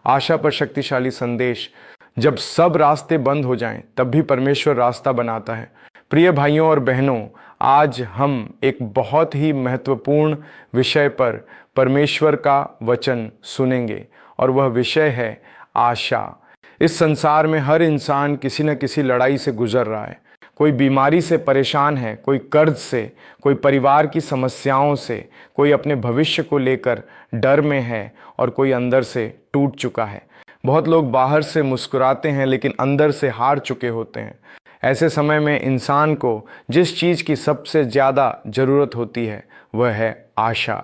आशा पर शक्तिशाली संदेश। जब सब रास्ते बंद हो जाएं, तब भी परमेश्वर रास्ता बनाता है। प्रिय भाइयों और बहनों, आज हम एक बहुत ही महत्वपूर्ण विषय पर परमेश्वर का वचन सुनेंगे और वह विषय है आशा। इस संसार में हर इंसान किसी न किसी लड़ाई से गुजर रहा है। कोई बीमारी से परेशान है, कोई कर्ज से, कोई परिवार की समस्याओं से, कोई अपने भविष्य को लेकर डर में है और कोई अंदर से टूट चुका है। बहुत लोग बाहर से मुस्कुराते हैं लेकिन अंदर से हार चुके होते हैं। ऐसे समय में इंसान को जिस चीज़ की सबसे ज़्यादा ज़रूरत होती है वह है आशा,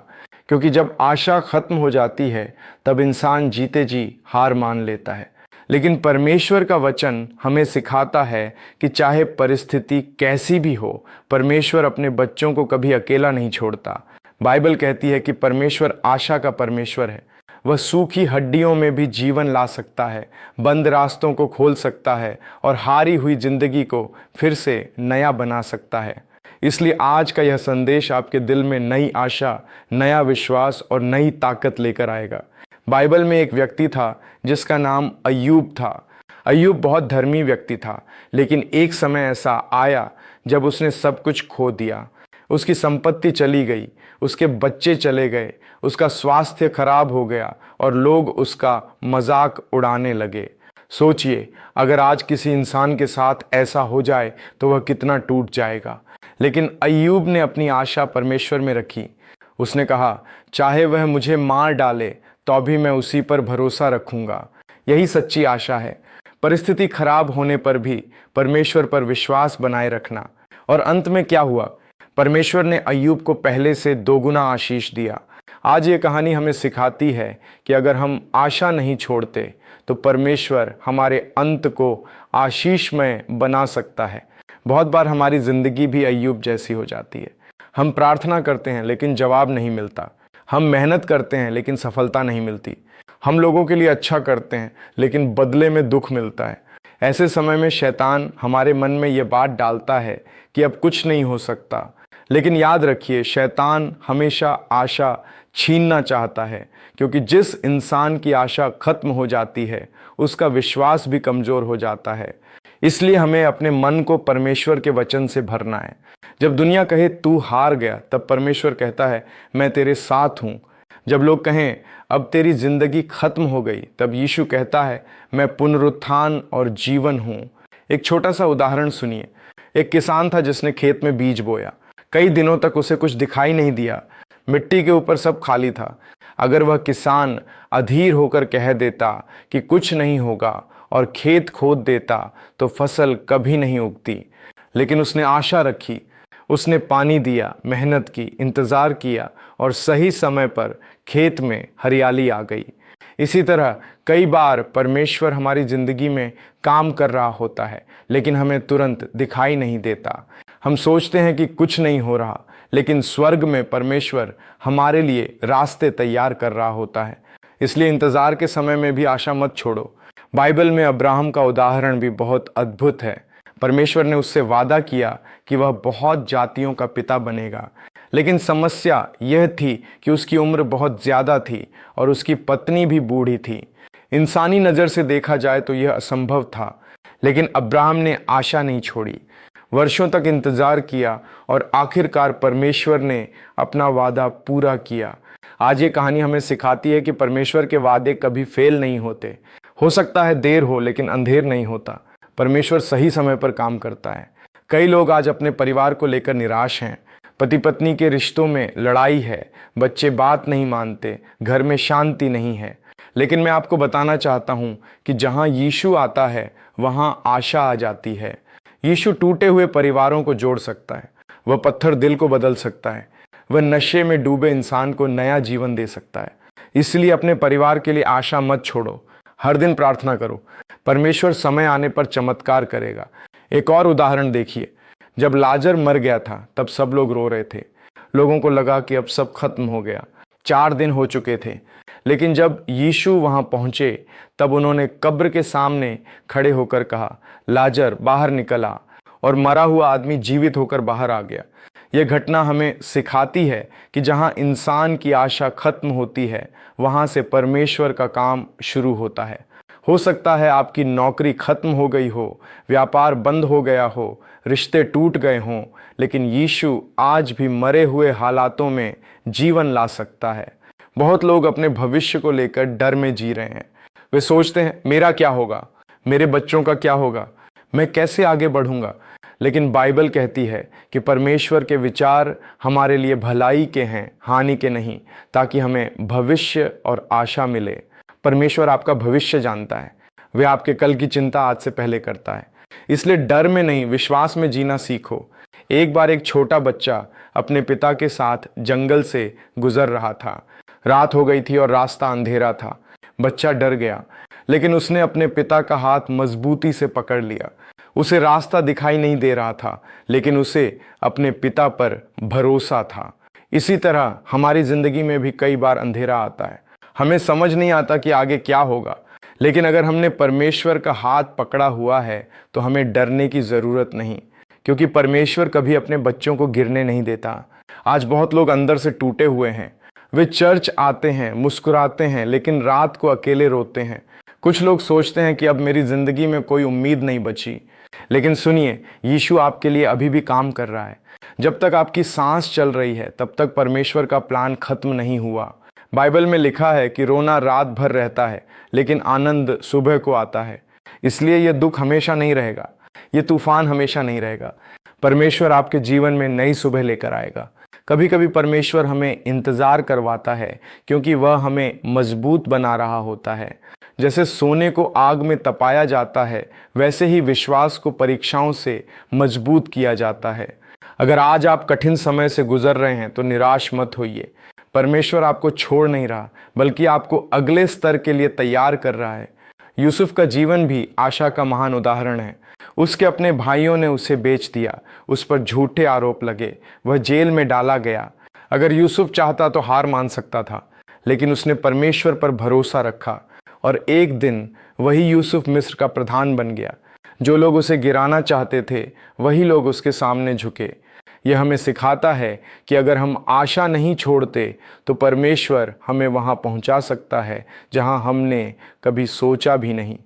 क्योंकि जब आशा खत्म हो जाती है तब इंसान जीते जी हार मान लेता है। लेकिन परमेश्वर का वचन हमें सिखाता है कि चाहे परिस्थिति कैसी भी हो, परमेश्वर अपने बच्चों को कभी अकेला नहीं छोड़ता। बाइबल कहती है कि परमेश्वर आशा का परमेश्वर है। वह सूखी हड्डियों में भी जीवन ला सकता है, बंद रास्तों को खोल सकता है और हारी हुई जिंदगी को फिर से नया बना सकता है। इसलिए आज का यह संदेश आपके दिल में नई आशा, नया विश्वास और नई ताकत लेकर आएगा। बाइबल में एक व्यक्ति था जिसका नाम अय्यूब था। अय्यूब बहुत धर्मी व्यक्ति था, लेकिन एक समय ऐसा आया जब उसने सब कुछ खो दिया। उसकी संपत्ति चली गई, उसके बच्चे चले गए, उसका स्वास्थ्य खराब हो गया और लोग उसका मजाक उड़ाने लगे। सोचिए, अगर आज किसी इंसान के साथ ऐसा हो जाए तो वह कितना टूट जाएगा। लेकिन अय्यूब ने अपनी आशा परमेश्वर में रखी। उसने कहा, चाहे वह मुझे मार डाले तो भी मैं उसी पर भरोसा रखूंगा। यही सच्ची आशा है, परिस्थिति खराब होने पर भी परमेश्वर पर विश्वास बनाए रखना। और अंत में क्या हुआ? परमेश्वर ने अय्यूब को पहले से दोगुना आशीष दिया। आज ये कहानी हमें सिखाती है कि अगर हम आशा नहीं छोड़ते तो परमेश्वर हमारे अंत को आशीषमय बना सकता है। बहुत बार हमारी जिंदगी भी अय्यूब जैसी हो जाती है। हम प्रार्थना करते हैं लेकिन जवाब नहीं मिलता। हम मेहनत करते हैं लेकिन सफलता नहीं मिलती। हम लोगों के लिए अच्छा करते हैं लेकिन बदले में दुख मिलता है। ऐसे समय में शैतान हमारे मन में ये बात डालता है कि अब कुछ नहीं हो सकता। लेकिन याद रखिए, शैतान हमेशा आशा छीनना चाहता है, क्योंकि जिस इंसान की आशा खत्म हो जाती है उसका विश्वास भी कमज़ोर हो जाता है। इसलिए हमें अपने मन को परमेश्वर के वचन से भरना है। जब दुनिया कहे तू हार गया, तब परमेश्वर कहता है मैं तेरे साथ हूँ। जब लोग कहें अब तेरी जिंदगी खत्म हो गई, तब यीशु कहता है मैं पुनरुत्थान और जीवन हूँ। एक छोटा सा उदाहरण सुनिए। एक किसान था जिसने खेत में बीज बोया। कई दिनों तक उसे कुछ दिखाई नहीं दिया। मिट्टी के ऊपर सब खाली था। अगर वह किसान अधीर होकर कह देता कि कुछ नहीं होगा और खेत खोद देता तो फसल कभी नहीं उगती। लेकिन उसने आशा रखी, उसने पानी दिया, मेहनत की, इंतज़ार किया और सही समय पर खेत में हरियाली आ गई। इसी तरह कई बार परमेश्वर हमारी ज़िंदगी में काम कर रहा होता है लेकिन हमें तुरंत दिखाई नहीं देता। हम सोचते हैं कि कुछ नहीं हो रहा, लेकिन स्वर्ग में परमेश्वर हमारे लिए रास्ते तैयार कर रहा होता है। इसलिए इंतज़ार के समय में भी आशा मत छोड़ो। बाइबल में अब्राहम का उदाहरण भी बहुत अद्भुत है। परमेश्वर ने उससे वादा किया कि वह बहुत जातियों का पिता बनेगा, लेकिन समस्या यह थी कि उसकी उम्र बहुत ज़्यादा थी और उसकी पत्नी भी बूढ़ी थी। इंसानी नज़र से देखा जाए तो यह असंभव था, लेकिन अब्राहम ने आशा नहीं छोड़ी। वर्षों तक इंतज़ार किया और आखिरकार परमेश्वर ने अपना वादा पूरा किया। आज ये कहानी हमें सिखाती है कि परमेश्वर के वादे कभी फेल नहीं होते। हो सकता है देर हो, लेकिन अंधेर नहीं होता। परमेश्वर सही समय पर काम करता है। कई लोग आज अपने परिवार को लेकर निराश हैं। पति पत्नी के रिश्तों में लड़ाई है, बच्चे बात नहीं मानते, घर में शांति नहीं है। लेकिन मैं आपको बताना चाहता हूँ कि जहाँ यीशु आता है वहाँ आशा आ जाती है। यीशु टूटे हुए परिवारों को जोड़ सकता है। वह पत्थर दिल को बदल सकता है। वह नशे में डूबे इंसान को नया जीवन दे सकता है। इसलिए अपने परिवार के लिए आशा मत छोड़ो। हर दिन प्रार्थना करो, परमेश्वर समय आने पर चमत्कार करेगा। एक और उदाहरण देखिए। जब लाजर मर गया था तब सब लोग रो रहे थे। लोगों को लगा कि अब सब खत्म हो गया। 4 दिन हो चुके थे। लेकिन जब यीशु वहां पहुंचे तब उन्होंने कब्र के सामने खड़े होकर कहा, लाजर बाहर निकल आ। और मरा हुआ आदमी जीवित होकर बाहर आ गया। यह घटना हमें सिखाती है कि जहाँ इंसान की आशा खत्म होती है वहाँ से परमेश्वर का काम शुरू होता है। हो सकता है आपकी नौकरी खत्म हो गई हो, व्यापार बंद हो गया हो, रिश्ते टूट गए हों, लेकिन यीशु आज भी मरे हुए हालातों में जीवन ला सकता है। बहुत लोग अपने भविष्य को लेकर डर में जी रहे हैं। वे सोचते हैं मेरा क्या होगा, मेरे बच्चों का क्या होगा, मैं कैसे आगे बढ़ूंगा। लेकिन बाइबल कहती है कि परमेश्वर के विचार हमारे लिए भलाई के हैं, हानि के नहीं, ताकि हमें भविष्य और आशा मिले। परमेश्वर आपका भविष्य जानता है, वह आपके कल की चिंता आज से पहले करता है। इसलिए डर में नहीं, विश्वास में जीना सीखो। एक बार एक छोटा बच्चा अपने पिता के साथ जंगल से गुजर रहा था। रात हो गई थी और रास्ता अंधेरा था। बच्चा डर गया, लेकिन उसने अपने पिता का हाथ मजबूती से पकड़ लिया। उसे रास्ता दिखाई नहीं दे रहा था, लेकिन उसे अपने पिता पर भरोसा था। इसी तरह हमारी जिंदगी में भी कई बार अंधेरा आता है, हमें समझ नहीं आता कि आगे क्या होगा, लेकिन अगर हमने परमेश्वर का हाथ पकड़ा हुआ है तो हमें डरने की ज़रूरत नहीं, क्योंकि परमेश्वर कभी अपने बच्चों को गिरने नहीं देता। आज बहुत लोग अंदर से टूटे हुए हैं। वे चर्च आते हैं, मुस्कुराते हैं, लेकिन रात को अकेले रोते हैं। कुछ लोग सोचते हैं कि अब मेरी ज़िंदगी में कोई उम्मीद नहीं बची, लेकिन सुनिए, यीशु आपके लिए अभी भी काम कर रहा है। जब तक आपकी सांस चल रही है तब तक परमेश्वर का प्लान खत्म नहीं हुआ। बाइबल में लिखा है कि रोना रात भर रहता है, लेकिन आनंद सुबह को आता है। इसलिए यह दुख हमेशा नहीं रहेगा, ये तूफान हमेशा नहीं रहेगा। परमेश्वर आपके जीवन में नई सुबह लेकर आएगा। कभी कभी परमेश्वर हमें इंतज़ार करवाता है, क्योंकि वह हमें मजबूत बना रहा होता है। जैसे सोने को आग में तपाया जाता है, वैसे ही विश्वास को परीक्षाओं से मजबूत किया जाता है। अगर आज आप कठिन समय से गुजर रहे हैं तो निराश मत होइए। परमेश्वर आपको छोड़ नहीं रहा, बल्कि आपको अगले स्तर के लिए तैयार कर रहा है। यूसुफ का जीवन भी आशा का महान उदाहरण है। उसके अपने भाइयों ने उसे बेच दिया, उस पर झूठे आरोप लगे, वह जेल में डाला गया। अगर यूसुफ चाहता तो हार मान सकता था, लेकिन उसने परमेश्वर पर भरोसा रखा और एक दिन वही यूसुफ मिस्र का प्रधान बन गया। जो लोग उसे गिराना चाहते थे वही लोग उसके सामने झुके। यह हमें सिखाता है कि अगर हम आशा नहीं छोड़ते तो परमेश्वर हमें वहाँ पहुँचा सकता है जहाँ हमने कभी सोचा भी नहीं।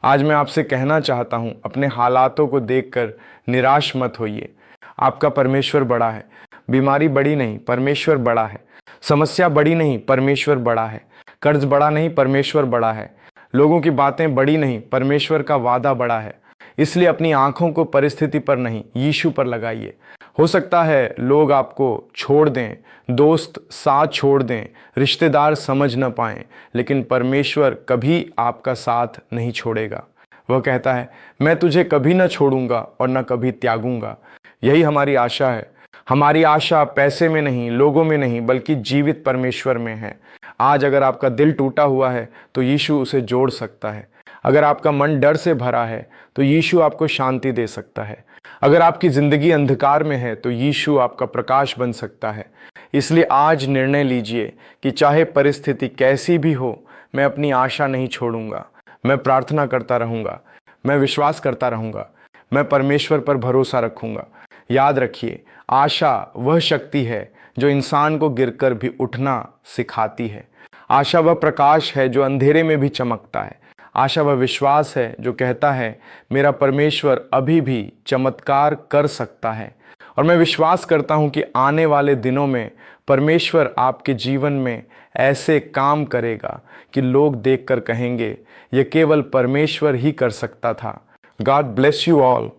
आज मैं आपसे कहना चाहता हूँ, अपने हालातों को देखकर निराश मत होइए। आपका परमेश्वर बड़ा है। बीमारी बड़ी नहीं, परमेश्वर बड़ा है। समस्या बड़ी नहीं, परमेश्वर बड़ा है। कर्ज बड़ा नहीं, परमेश्वर बड़ा है। लोगों की बातें बड़ी नहीं, परमेश्वर का वादा बड़ा है। इसलिए अपनी आंखों को परिस्थिति पर नहीं, यीशु पर लगाइए। हो सकता है लोग आपको छोड़ दें, दोस्त साथ छोड़ दें, रिश्तेदार समझ न पाएं, लेकिन परमेश्वर कभी आपका साथ नहीं छोड़ेगा। वह कहता है, मैं तुझे कभी न छोड़ूंगा और न कभी त्यागूंगा। यही हमारी आशा है। हमारी आशा पैसे में नहीं, लोगों में नहीं, बल्कि जीवित परमेश्वर में है। आज अगर आपका दिल टूटा हुआ है तो यीशु उसे जोड़ सकता है। अगर आपका मन डर से भरा है तो यीशु आपको शांति दे सकता है। अगर आपकी ज़िंदगी अंधकार में है तो यीशु आपका प्रकाश बन सकता है। इसलिए आज निर्णय लीजिए कि चाहे परिस्थिति कैसी भी हो, मैं अपनी आशा नहीं छोड़ूंगा। मैं प्रार्थना करता रहूंगा, मैं विश्वास करता रहूंगा, मैं परमेश्वर पर भरोसा रखूंगा। याद रखिए, आशा वह शक्ति है जो इंसान को गिरकर भी उठना सिखाती है। आशा वह प्रकाश है जो अंधेरे में भी चमकता है। आशा वह विश्वास है जो कहता है, मेरा परमेश्वर अभी भी चमत्कार कर सकता है। और मैं विश्वास करता हूँ कि आने वाले दिनों में परमेश्वर आपके जीवन में ऐसे काम करेगा कि लोग देखकर कहेंगे, यह केवल परमेश्वर ही कर सकता था। God bless you all.